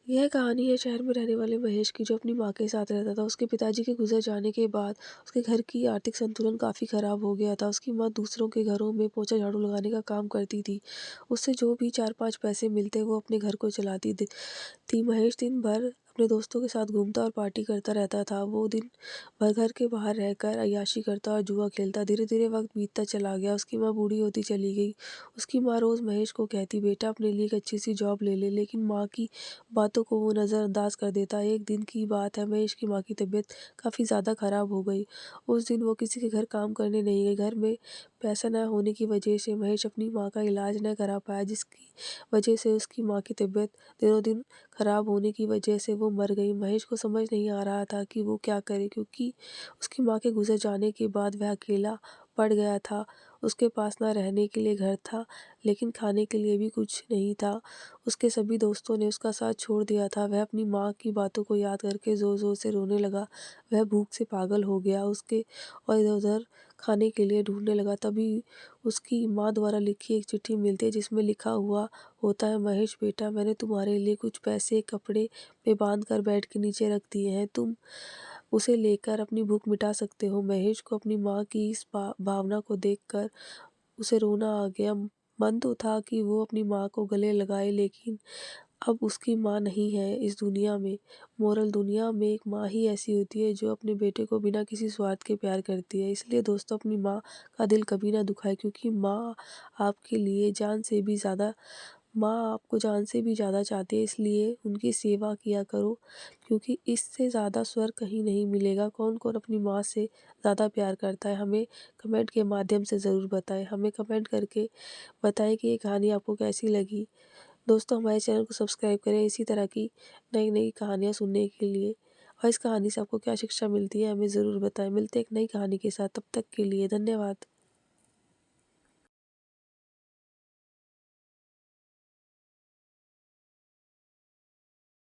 यह कहानी है शहर में रहने वाले महेश की, जो अपनी माँ के साथ रहता था। उसके पिताजी के गुजर जाने के बाद उसके घर की आर्थिक संतुलन काफ़ी खराब हो गया था। उसकी माँ दूसरों के घरों में पोछा झाड़ू लगाने का काम करती थी। उससे जो भी 4-5 पैसे मिलते वो अपने घर को चलाती थी। महेश दिन भर अपने दोस्तों के साथ घूमता और पार्टी करता रहता था। वो दिन भर घर के बाहर रहकर अय्याशी करता और जुआ खेलता। धीरे-धीरे वक़्त बीतता चला गया। उसकी माँ बूढ़ी होती चली गई। उसकी माँ रोज़ महेश को कहती, बेटा अपने लिए एक अच्छी-सी जॉब ले ले, लेकिन माँ की बातों को वो नज़रअंदाज कर देता। एक दिन की बात है, महेश की माँ की तबीयत काफ़ी ज़्यादा ख़राब हो गई। उस दिन वो किसी के घर काम करने नहीं गई। घर में पैसा न होने की वजह से महेश अपनी माँ का इलाज न करा पाया, जिसकी वजह से उसकी माँ की तबीयत दिनों-दिन खराब होने की वजह से वो मर गई। महेश को समझ नहीं आ रहा था कि वो क्या करे, क्योंकि उसकी माँ के गुज़र जाने के बाद वह अकेला पड़ गया था। उसके पास ना रहने के लिए घर था, लेकिन खाने के लिए भी कुछ नहीं था। उसके सभी दोस्तों ने उसका साथ छोड़ दिया था। वह अपनी माँ की बातों को याद करके ज़ोर-ज़ोर से रोने लगा। वह भूख से पागल हो गया उसके और इधर-उधर खाने के लिए ढूँढने लगा। तभी उसकी माँ द्वारा लिखी एक चिट्ठी मिलती है, जिसमें लिखा हुआ होता है, महेश बेटा, मैंने तुम्हारे लिए कुछ पैसे कपड़े में बांध कर बेड के नीचे रख दिए हैं। तुम उसे लेकर अपनी भूख मिटा सकते हो। महेश को अपनी माँ की इस भावना को देखकर उसे रोना आ गया। मन तो था कि वो अपनी माँ को गले लगाए, लेकिन अब उसकी माँ नहीं है इस दुनिया में। मोरल, दुनिया में एक माँ ही ऐसी होती है जो अपने बेटे को बिना किसी स्वार्थ के प्यार करती है। इसलिए दोस्तों, अपनी माँ का दिल कभी ना दुखाए, क्योंकि आपके लिए जान से भी ज़्यादा माँ आपको जान से भी ज़्यादा चाहती है। इसलिए उनकी सेवा किया करो, क्योंकि इससे ज़्यादा स्वर्ग कहीं नहीं मिलेगा। कौन-कौन अपनी माँ से ज़्यादा प्यार करता है, हमें कमेंट के माध्यम से ज़रूर बताएं। हमें कमेंट करके बताएं कि ये कहानी आपको कैसी लगी। दोस्तों, हमारे चैनल को सब्सक्राइब करें इसी तरह की नई-नई कहानियाँ सुनने के लिए। और इस कहानी से आपको क्या शिक्षा मिलती है, हमें ज़रूर बताएं। मिलते हैं एक नई कहानी के साथ, तब तक के लिए धन्यवाद।